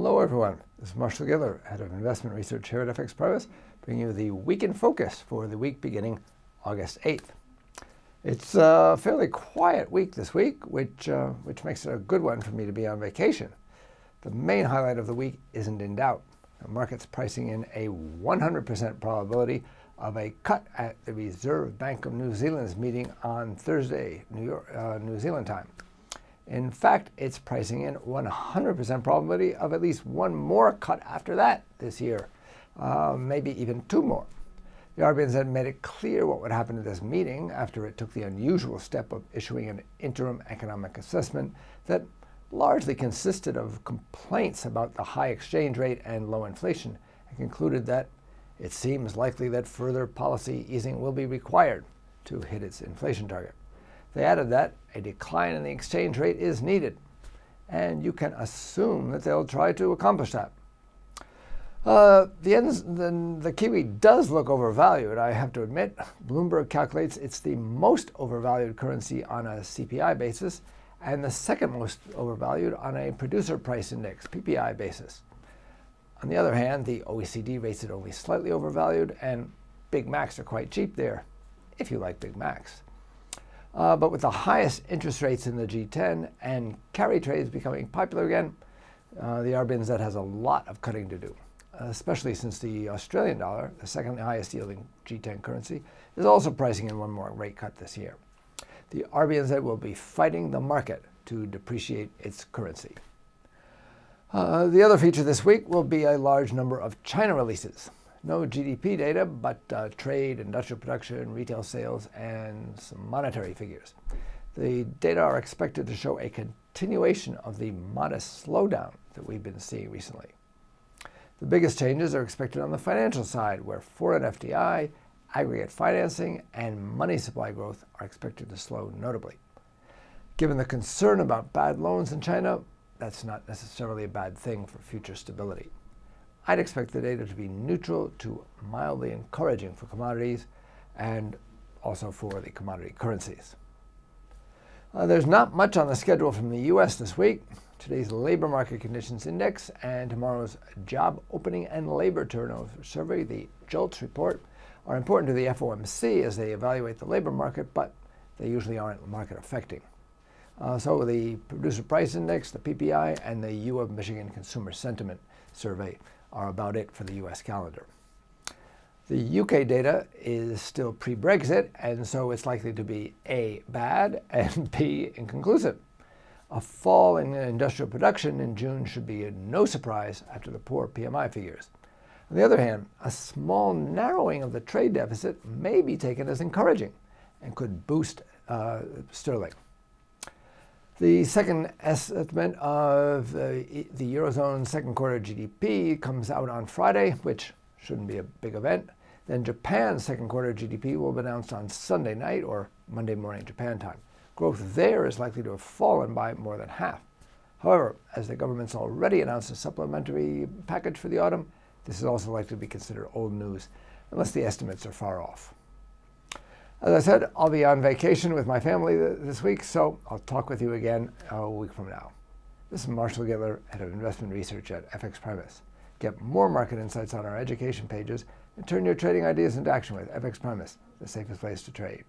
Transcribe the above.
Hello everyone, this is Marshall Gittler, Head of Investment Research here at FXPRIMUS, bringing you the Week in Focus for the week beginning August 8th. It's a fairly quiet week this week, which makes it a good one for me to be on vacation. The main highlight of the week isn't in doubt. The market's pricing in a 100% probability of a cut at the Reserve Bank of New Zealand's meeting on Thursday, New Zealand time. In fact, it's pricing in 100% probability of at least one more cut after that this year, maybe even two more. The RBNZ made it clear what would happen at this meeting after it took the unusual step of issuing an interim economic assessment that largely consisted of complaints about the high exchange rate and low inflation, and concluded that it seems likely that further policy easing will be required to hit its inflation target. They added that a decline in the exchange rate is needed, and you can assume that they'll try to accomplish that. The Kiwi does look overvalued, I have to admit. Bloomberg calculates it's the most overvalued currency on a CPI basis and the second most overvalued on a producer price index, PPI basis. On the other hand, the OECD rates it only slightly overvalued, and Big Macs are quite cheap there, if you like Big Macs. But with the highest interest rates in the G10 and carry trades becoming popular again, the RBNZ has a lot of cutting to do, especially since the Australian dollar, the second highest yielding G10 currency, is also pricing in one more rate cut this year. The RBNZ will be fighting the market to depreciate its currency. The other feature this week will be a large number of China releases. No GDP data, but trade, industrial production, retail sales, and some monetary figures. The data are expected to show a continuation of the modest slowdown that we've been seeing recently. The biggest changes are expected on the financial side, where foreign FDI, aggregate financing, and money supply growth are expected to slow notably. Given the concern about bad loans in China, that's not necessarily a bad thing for future stability. I'd expect the data to be neutral to mildly encouraging for commodities and also for the commodity currencies. There's not much on the schedule from the U.S. this week. Today's labor market conditions index and tomorrow's job opening and labor turnover survey, the JOLTS report, are important to the FOMC as they evaluate the labor market, but they usually aren't market affecting. So the producer price index, the PPI, and the U of Michigan consumer sentiment survey are about it for the U.S. calendar. The UK data is still pre-Brexit, and so it's likely to be A, bad, and B, inconclusive. A fall in industrial production in June should be no surprise after the poor PMI figures. On the other hand, a small narrowing of the trade deficit may be taken as encouraging and could boost sterling. The second estimate of the Eurozone second quarter GDP comes out on Friday, which shouldn't be a big event. Then Japan's second quarter GDP will be announced on Sunday night or Monday morning Japan time. Growth there is likely to have fallen by more than half. However, as the government's already announced a supplementary package for the autumn, this is also likely to be considered old news, unless the estimates are far off. As I said, I'll be on vacation with my family this week, so I'll talk with you again a week from now. This is Marshall Gittler, Head of Investment Research at FXPRIMUS. Get more market insights on our education pages and turn your trading ideas into action with FXPRIMUS, the safest place to trade.